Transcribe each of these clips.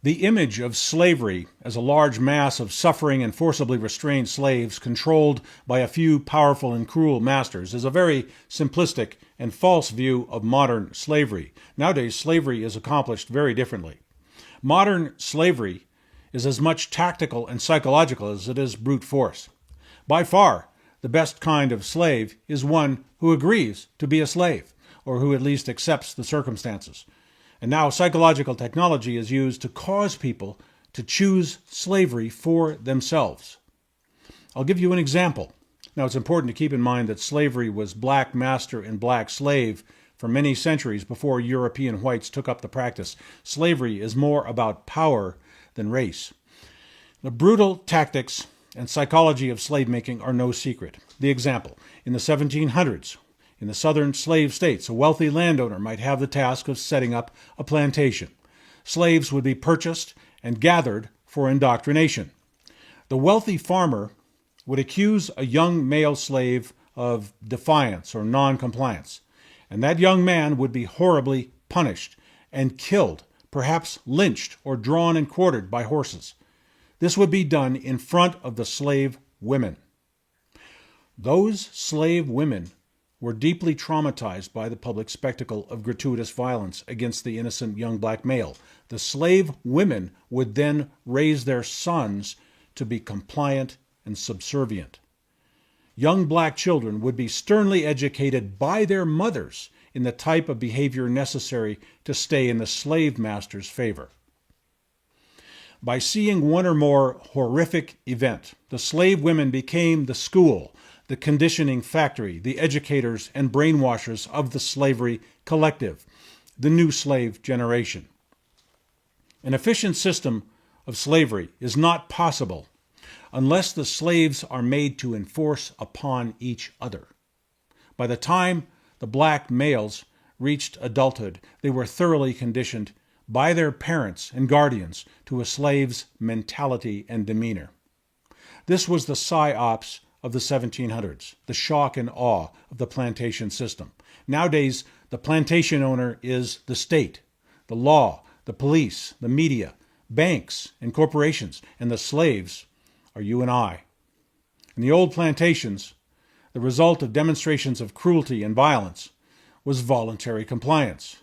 The image of slavery as a large mass of suffering and forcibly restrained slaves controlled by a few powerful and cruel masters is a very simplistic and false view of modern slavery. Nowadays, slavery is accomplished very differently. Modern slavery is as much tactical and psychological as it is brute force. By far, the best kind of slave is one who agrees to be a slave, or who at least accepts the circumstances. And now psychological technology is used to cause people to choose slavery for themselves. I'll give you an example. Now, it's important to keep in mind that slavery was black master and black slave for many centuries before European whites took up the practice. Slavery is more about power than race. The brutal tactics and psychology of slave making are no secret. The example, in the 1700s, in the southern slave states, a wealthy landowner might have the task of setting up a plantation. Slaves would be purchased and gathered for indoctrination. The wealthy farmer would accuse a young male slave of defiance or non-compliance, and that young man would be horribly punished and killed, perhaps lynched or drawn and quartered by horses. This would be done in front of the slave women. Those slave women were deeply traumatized by the public spectacle of gratuitous violence against the innocent young black male. The slave women would then raise their sons to be compliant and subservient. Young black children would be sternly educated by their mothers in the type of behavior necessary to stay in the slave master's favor. By seeing one or more horrific event, the slave women became the school, the conditioning factory, the educators and brainwashers of the slavery collective, the new slave generation. An efficient system of slavery is not possible unless the slaves are made to enforce upon each other. By the time the black males reached adulthood, they were thoroughly conditioned by their parents and guardians to a slave's mentality and demeanor. This was the psyops of the 1700s, the shock and awe of the plantation system. Nowadays, the plantation owner is the state, the law, the police, the media, banks, and corporations, and the slaves are you and I. In the old plantations, the result of demonstrations of cruelty and violence was voluntary compliance.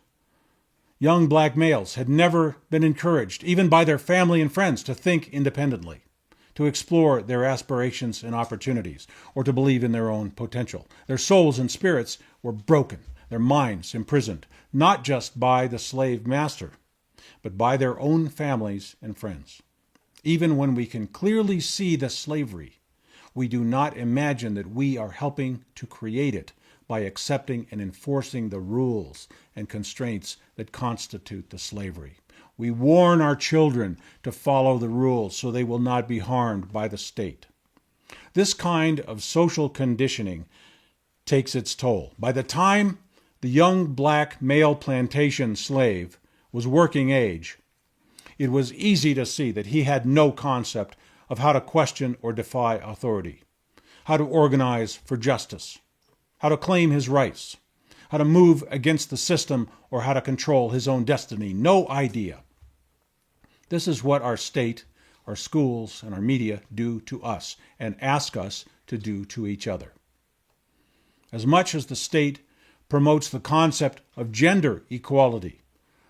Young black males had never been encouraged, even by their family and friends, to think independently, to explore their aspirations and opportunities, or to believe in their own potential. Their souls and spirits were broken, their minds imprisoned, not just by the slave master, but by their own families and friends. Even when we can clearly see the slavery, we do not imagine that we are helping to create it by accepting and enforcing the rules and constraints that constitute the slavery. We warn our children to follow the rules so they will not be harmed by the state. This kind of social conditioning takes its toll. By the time the young black male plantation slave was working age, it was easy to see that he had no concept of how to question or defy authority, how to organize for justice, how to claim his rights, how to move against the system, or how to control his own destiny. No idea. This is what our state, our schools, and our media do to us and ask us to do to each other. As much as the state promotes the concept of gender equality,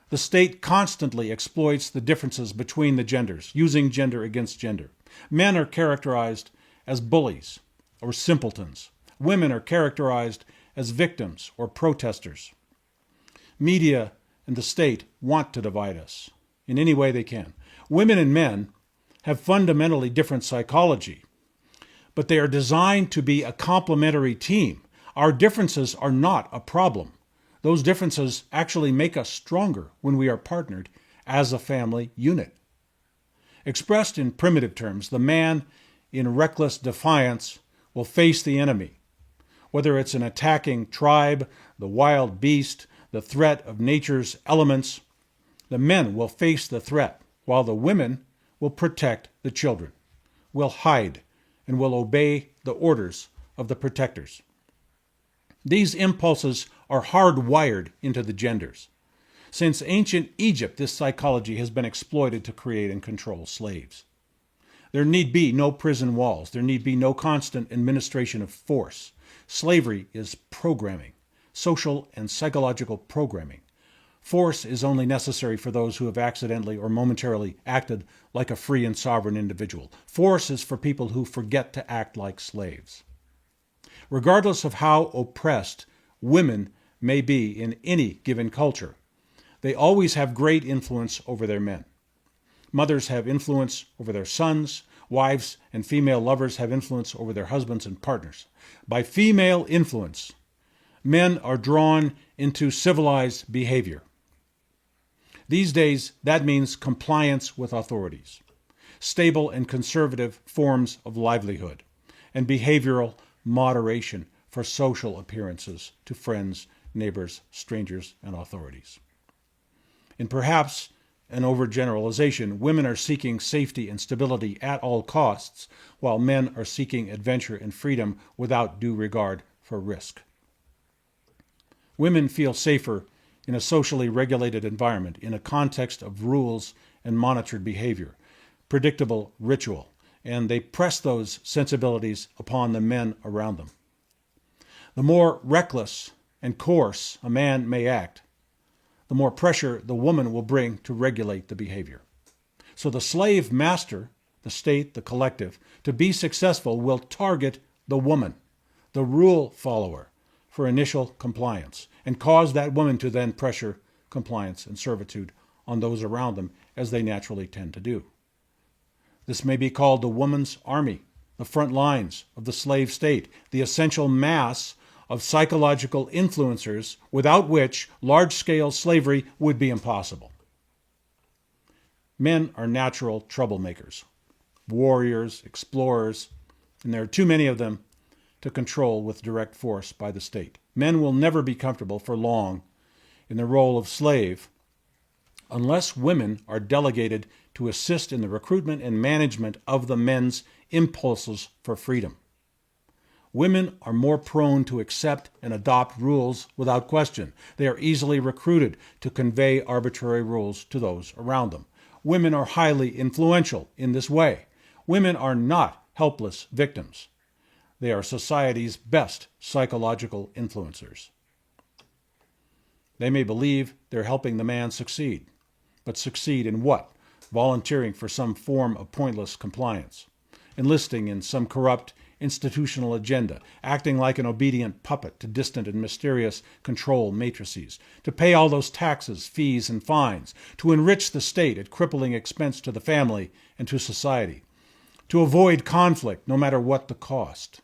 the state constantly exploits the differences between the genders, using gender against gender. Men are characterized as bullies or simpletons. Women are characterized as victims or protesters. Media and the state want to divide us in any way they can. Women and men have fundamentally different psychology, but they are designed to be a complementary team. Our differences are not a problem. Those differences actually make us stronger when we are partnered as a family unit. Expressed in primitive terms, the man in reckless defiance will face the enemy, whether it's an attacking tribe, the wild beast, the threat of nature's elements. The men will face the threat, while the women will protect the children, will hide, and will obey the orders of the protectors. These impulses are hardwired into the genders. Since ancient Egypt, this psychology has been exploited to create and control slaves. There need be no prison walls. There need be no constant administration of force. Slavery is programming, social and psychological programming. Force is only necessary for those who have accidentally or momentarily acted like a free and sovereign individual. Force is for people who forget to act like slaves. Regardless of how oppressed women may be in any given culture, they always have great influence over their men. Mothers have influence over their sons. Wives and female lovers have influence over their husbands and partners. By female influence, men are drawn into civilized behavior. These days, that means compliance with authorities, stable and conservative forms of livelihood, and behavioral moderation for social appearances to friends, neighbors, strangers, and authorities. In perhaps an overgeneralization, women are seeking safety and stability at all costs, while men are seeking adventure and freedom without due regard for risk. Women feel safer in a socially regulated environment, in a context of rules and monitored behavior, predictable ritual, and they press those sensibilities upon the men around them. The more reckless and coarse a man may act, the more pressure the woman will bring to regulate the behavior. So the slave master, the state, the collective, to be successful will target the woman, the rule follower, for initial compliance, and cause that woman to then pressure compliance and servitude on those around them, as they naturally tend to do. This may be called the woman's army, the front lines of the slave state, the essential mass of psychological influencers without which large-scale slavery would be impossible. Men are natural troublemakers, warriors, explorers, and there are too many of them to control with direct force by the state. Men will never be comfortable for long in the role of slave unless women are delegated to assist in the recruitment and management of the men's impulses for freedom. Women are more prone to accept and adopt rules without question. They are easily recruited to convey arbitrary rules to those around them. Women are highly influential in this way. Women are not helpless victims. They are society's best psychological influencers. They may believe they're helping the man succeed, but succeed in what? Volunteering for some form of pointless compliance, enlisting in some corrupt institutional agenda, acting like an obedient puppet to distant and mysterious control matrices, to pay all those taxes, fees, and fines, to enrich the state at crippling expense to the family and to society, to avoid conflict no matter what the cost.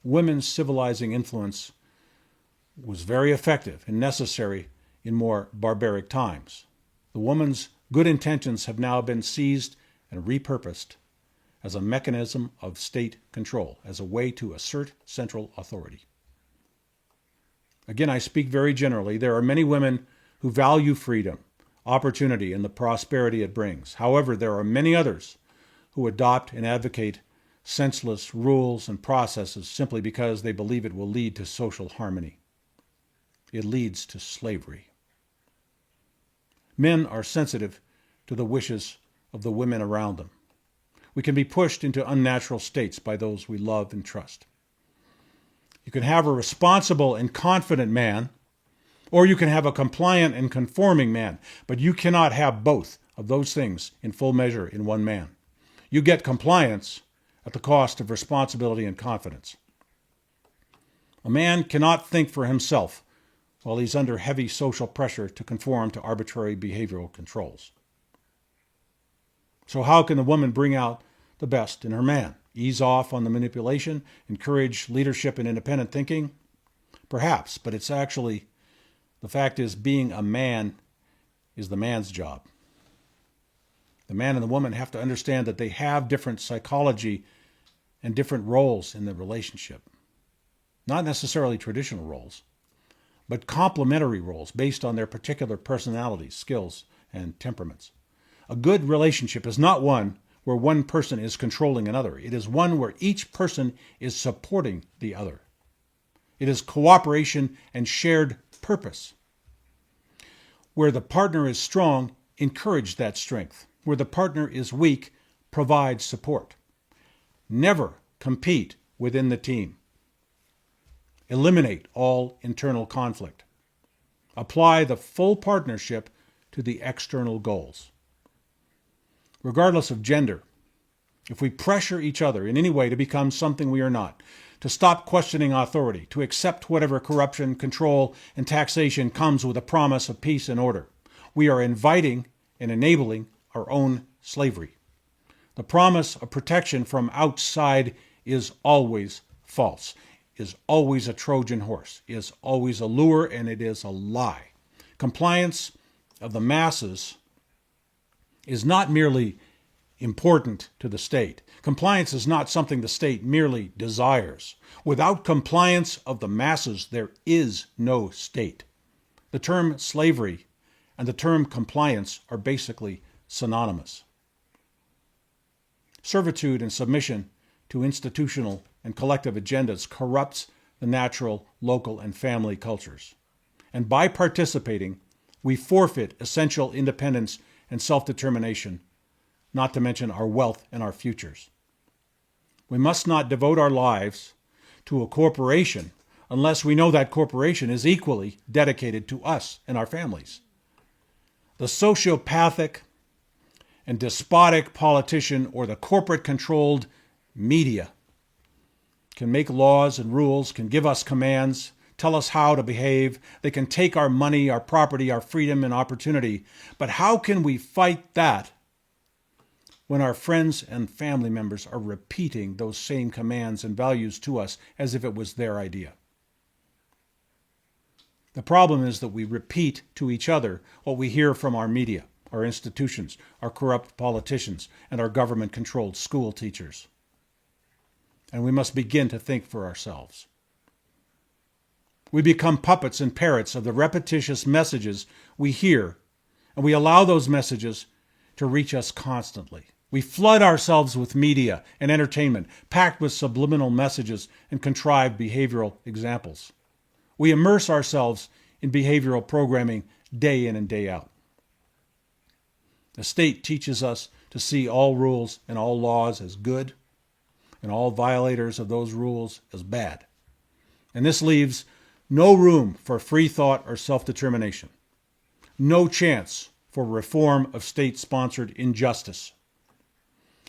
Women's civilizing influence was very effective and necessary in more barbaric times. The woman's good intentions have now been seized and repurposed as a mechanism of state control, as a way to assert central authority. Again, I speak very generally. There are many women who value freedom, opportunity, and the prosperity it brings. However, there are many others who adopt and advocate senseless rules and processes simply because they believe it will lead to social harmony. It leads to slavery. Men are sensitive to the wishes of the women around them. We can be pushed into unnatural states by those we love and trust. You can have a responsible and confident man, or you can have a compliant and conforming man, but you cannot have both of those things in full measure in one man. You get compliance at the cost of responsibility and confidence. A man cannot think for himself while he's under heavy social pressure to conform to arbitrary behavioral controls. So how can the woman bring out the best in her man? Ease off on the manipulation, encourage leadership and independent thinking? Perhaps, but it's actually, the fact is, being a man is the man's job. The man and the woman have to understand that they have different psychology and different roles in the relationship. Not necessarily traditional roles, but complementary roles based on their particular personalities, skills, and temperaments. A good relationship is not one where one person is controlling another. It is one where each person is supporting the other. It is cooperation and shared purpose. Where the partner is strong, encourage that strength. Where the partner is weak, provide support. Never compete within the team. Eliminate all internal conflict. Apply the full partnership to the external goals. Regardless of gender, if we pressure each other in any way to become something we are not, to stop questioning authority, to accept whatever corruption, control, and taxation comes with a promise of peace and order, we are inviting and enabling our own slavery. The promise of protection from outside is always false, is always a Trojan horse, is always a lure, and it is a lie. Compliance of the masses is not merely important to the state. Compliance is not something the state merely desires. Without compliance of the masses, there is no state. The term slavery and the term compliance are basically synonymous. Servitude and submission to institutional and collective agendas corrupts the natural, local, and family cultures. And by participating, we forfeit essential independence and self-determination, not to mention our wealth and our futures. We must not devote our lives to a corporation unless we know that corporation is equally dedicated to us and our families. The sociopathic and despotic politician or the corporate-controlled media can make laws and rules, can give us commands, tell us how to behave. They can take our money, our property, our freedom, and opportunity. But how can we fight that when our friends and family members are repeating those same commands and values to us as if it was their idea? The problem is that we repeat to each other what we hear from our media, our institutions, our corrupt politicians, and our government-controlled school teachers. And we must begin to think for ourselves. We become puppets and parrots of the repetitious messages we hear, and we allow those messages to reach us constantly. We flood ourselves with media and entertainment, packed with subliminal messages and contrived behavioral examples. We immerse ourselves in behavioral programming day in and day out. The state teaches us to see all rules and all laws as good, and all violators of those rules as bad. And this leaves no room for free thought or self-determination. No chance for reform of state-sponsored injustice.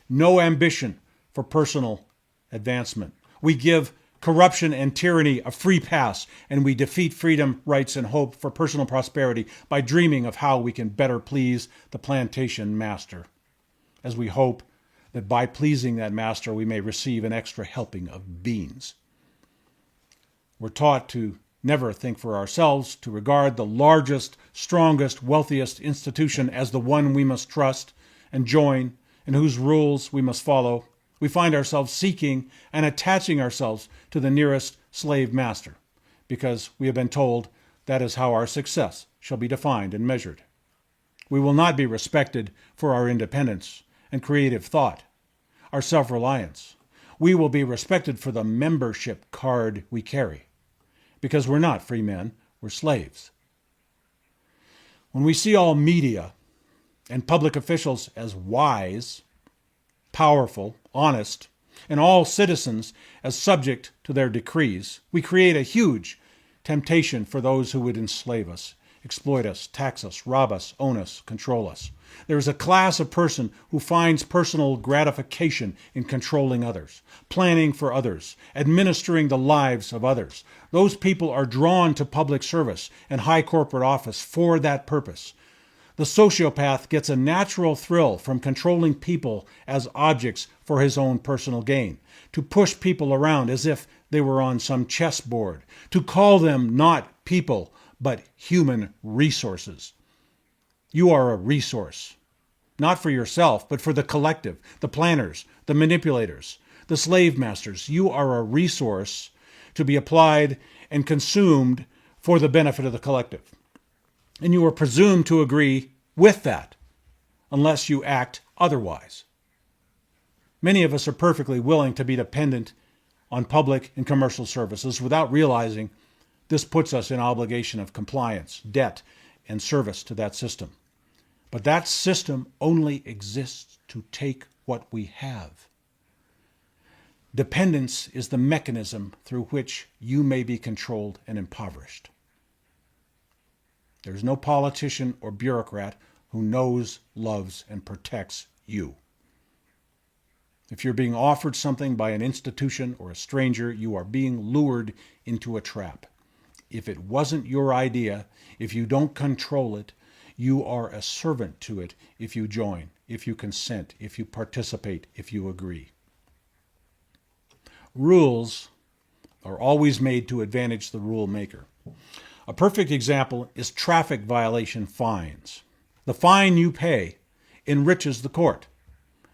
No ambition for personal advancement. We give corruption and tyranny a free pass, and we defeat freedom, rights, and hope for personal prosperity by dreaming of how we can better please the plantation master, as we hope that by pleasing that master we may receive an extra helping of beans. We're taught to never think for ourselves, to regard the largest, strongest, wealthiest institution as the one we must trust and join, and whose rules we must follow. We find ourselves seeking and attaching ourselves to the nearest slave master, because we have been told that is how our success shall be defined and measured. We will not be respected for our independence and creative thought, our self-reliance. We will be respected for the membership card we carry, because we're not free men, we're slaves. When we see all media and public officials as wise, powerful, honest, and all citizens as subject to their decrees, we create a huge temptation for those who would enslave us, exploit us, tax us, rob us, own us, control us. There is a class of person who finds personal gratification in controlling others, planning for others, administering the lives of others. Those people are drawn to public service and high corporate office for that purpose. The sociopath gets a natural thrill from controlling people as objects for his own personal gain, to push people around as if they were on some chessboard, to call them not people, but human resources. You are a resource, not for yourself, but for the collective, the planners, the manipulators, the slave masters. You are a resource to be applied and consumed for the benefit of the collective. And you are presumed to agree with that, unless you act otherwise. Many of us are perfectly willing to be dependent on public and commercial services without realizing this puts us in obligation of compliance, debt, and service to that system. But that system only exists to take what we have. Dependence is the mechanism through which you may be controlled and impoverished. There's no politician or bureaucrat who knows, loves, and protects you. If you're being offered something by an institution or a stranger, you are being lured into a trap. If it wasn't your idea, if you don't control it, you are a servant to it if you join, if you consent, if you participate, if you agree. Rules are always made to advantage the rule maker. A perfect example is traffic violation fines. The fine you pay enriches the court.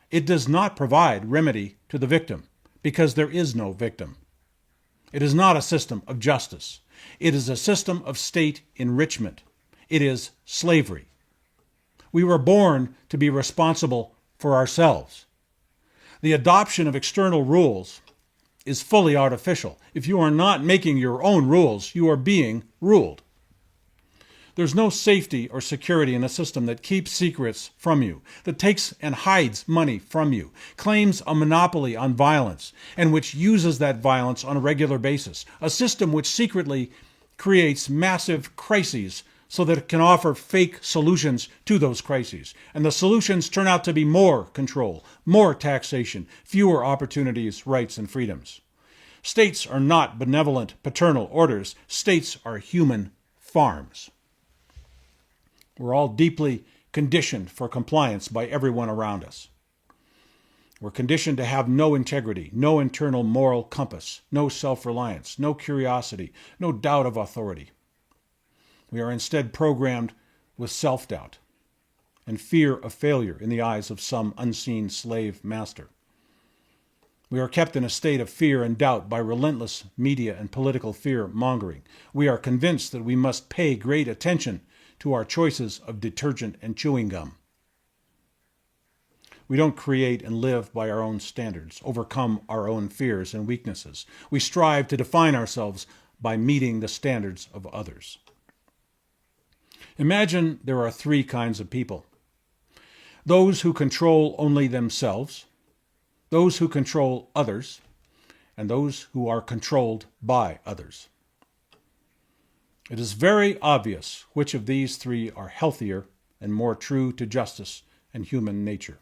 It does not provide remedy to the victim because there is no victim. It is not a system of justice. It is a system of state enrichment. It is slavery. We were born to be responsible for ourselves. The adoption of external rules is fully artificial. If you are not making your own rules, you are being ruled. There's no safety or security in a system that keeps secrets from you, that takes and hides money from you, claims a monopoly on violence, and which uses that violence on a regular basis. A system which secretly creates massive crises so that it can offer fake solutions to those crises. And the solutions turn out to be more control, more taxation, fewer opportunities, rights, and freedoms. States are not benevolent paternal orders. States are human farms. We're all deeply conditioned for compliance by everyone around us. We're conditioned to have no integrity, no internal moral compass, no self-reliance, no curiosity, no doubt of authority. We are instead programmed with self-doubt and fear of failure in the eyes of some unseen slave master. We are kept in a state of fear and doubt by relentless media and political fear-mongering. We are convinced that we must pay great attention to our choices of detergent and chewing gum. We don't create and live by our own standards, overcome our own fears and weaknesses. We strive to define ourselves by meeting the standards of others. Imagine there are three kinds of people: those who control only themselves, those who control others, and those who are controlled by others. It is very obvious which of these three are healthier and more true to justice and human nature.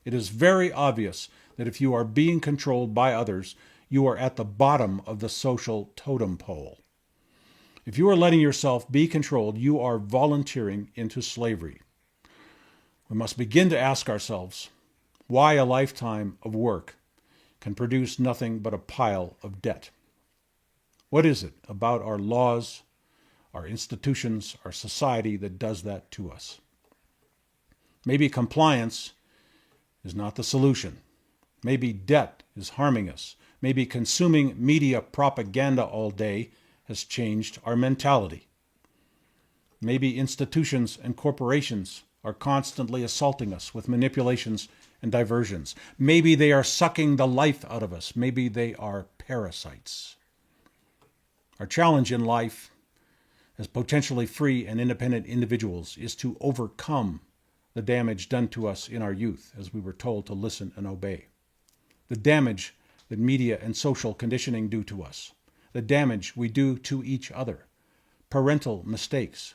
It is very obvious that if you are being controlled by others, you are at the bottom of the social totem pole. If you are letting yourself be controlled, you are volunteering into slavery. We must begin to ask ourselves why a lifetime of work can produce nothing but a pile of debt. What is it about our laws, our institutions, our society that does that to us? Maybe compliance is not the solution. Maybe debt is harming us. Maybe consuming media propaganda all day has changed our mentality. Maybe institutions and corporations are constantly assaulting us with manipulations and diversions. Maybe they are sucking the life out of us. Maybe they are parasites. Our challenge in life as potentially free and independent individuals is to overcome the damage done to us in our youth as we were told to listen and obey. The damage that media and social conditioning do to us. The damage we do to each other. Parental mistakes.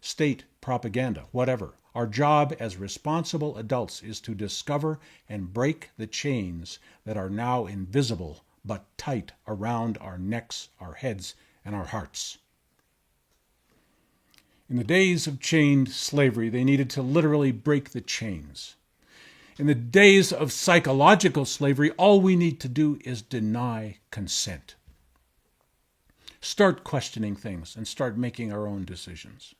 State propaganda, whatever. Our job as responsible adults is to discover and break the chains that are now invisible but tight around our necks, our heads, and our hearts. In the days of chained slavery, they needed to literally break the chains. In the days of psychological slavery, all we need to do is deny consent. Start questioning things and start making our own decisions.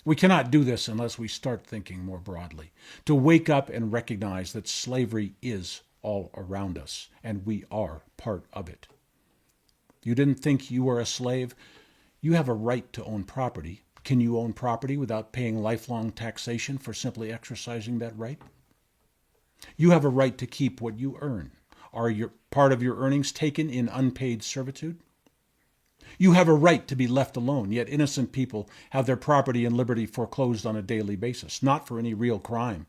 We cannot do this unless we start thinking more broadly, to wake up and recognize that slavery is all around us, and we are part of it. You didn't think you were a slave? You have a right to own property. Can you own property without paying lifelong taxation for simply exercising that right? You have a right to keep what you earn. Are part of your earnings taken in unpaid servitude? You have a right to be left alone, yet innocent people have their property and liberty foreclosed on a daily basis, not for any real crime,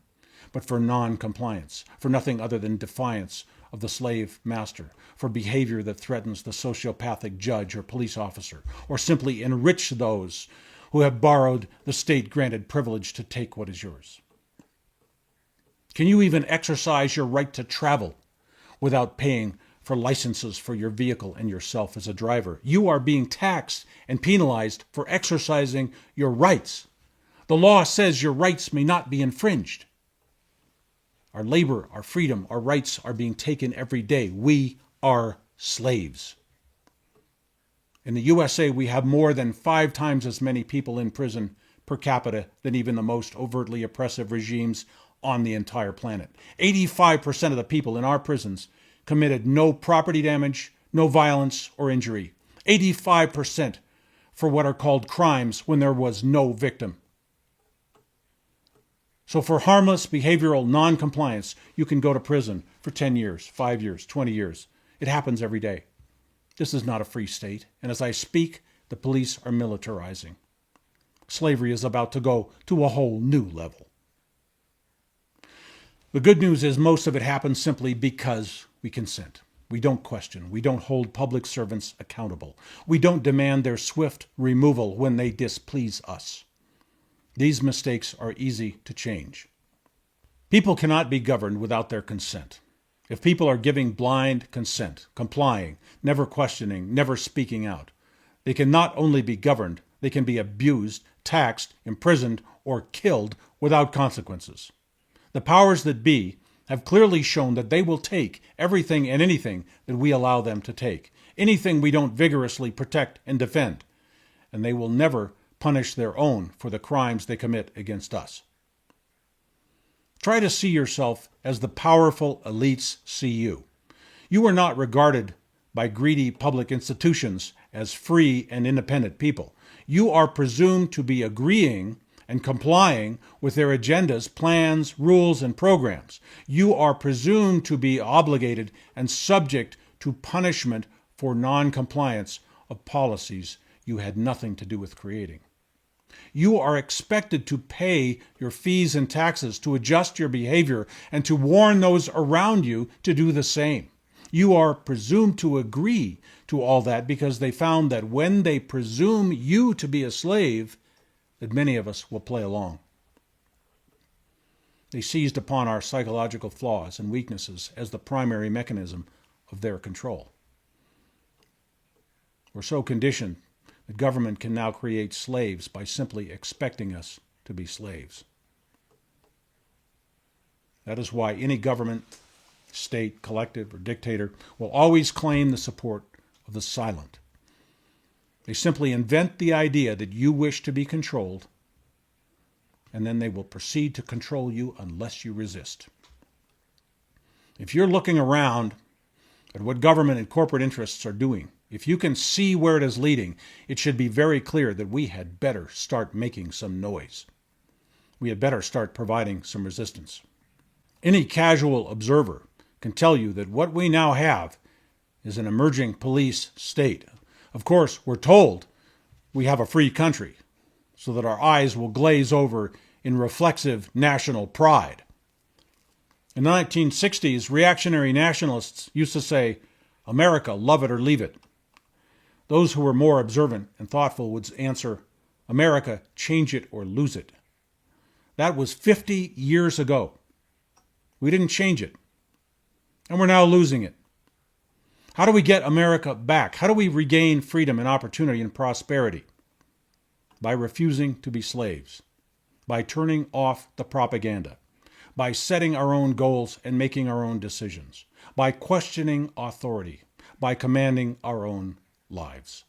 but for non-compliance, for nothing other than defiance of the slave master, for behavior that threatens the sociopathic judge or police officer, or simply enrich those who have borrowed the state-granted privilege to take what is yours. Can you even exercise your right to travel without paying for licenses for your vehicle and yourself as a driver? You are being taxed and penalized for exercising your rights. The law says your rights may not be infringed. Our labor, our freedom, our rights are being taken every day. We are slaves. In the USA, we have more than 5 times as many people in prison per capita than even the most overtly oppressive regimes on the entire planet. 85% of the people in our prisons committed no property damage, no violence or injury. 85% for what are called crimes when there was no victim. So for harmless behavioral non-compliance, you can go to prison for 10 years, 5 years, 20 years. It happens every day. This is not a free state, and as I speak, the police are militarizing. Slavery is about to go to a whole new level. The good news is most of it happens simply because we consent. We don't question. We don't hold public servants accountable. We don't demand their swift removal when they displease us. These mistakes are easy to change. People cannot be governed without their consent. If people are giving blind consent, complying, never questioning, never speaking out, they can not only be governed, they can be abused, taxed, imprisoned, or killed without consequences. The powers that be have clearly shown that they will take everything and anything that we allow them to take, anything we don't vigorously protect and defend, and they will never punish their own for the crimes they commit against us. Try to see yourself as the powerful elites see you. You are not regarded by greedy public institutions as free and independent people. You are presumed to be agreeing and complying with their agendas, plans, rules, and programs. You are presumed to be obligated and subject to punishment for non-compliance of policies you had nothing to do with creating. You are expected to pay your fees and taxes, to adjust your behavior, and to warn those around you to do the same. You are presumed to agree to all that because they found that when they presume you to be a slave, that many of us will play along. They seized upon our psychological flaws and weaknesses as the primary mechanism of their control. We're so conditioned that government can now create slaves by simply expecting us to be slaves. That is why any government, state, collective, or dictator will always claim the support of the silent. They simply invent the idea that you wish to be controlled, and then they will proceed to control you unless you resist. If you're looking around at what government and corporate interests are doing, if you can see where it is leading, it should be very clear that we had better start making some noise. We had better start providing some resistance. Any casual observer can tell you that what we now have is an emerging police state. Of course, we're told we have a free country, so that our eyes will glaze over in reflexive national pride. In the 1960s, reactionary nationalists used to say, "America, love it or leave it." Those who were more observant and thoughtful would answer, "America, change it or lose it." That was 50 years ago. We didn't change it, and we're now losing it. How do we get America back? How do we regain freedom and opportunity and prosperity? By refusing to be slaves, by turning off the propaganda, by setting our own goals and making our own decisions, by questioning authority, by commanding our own lives.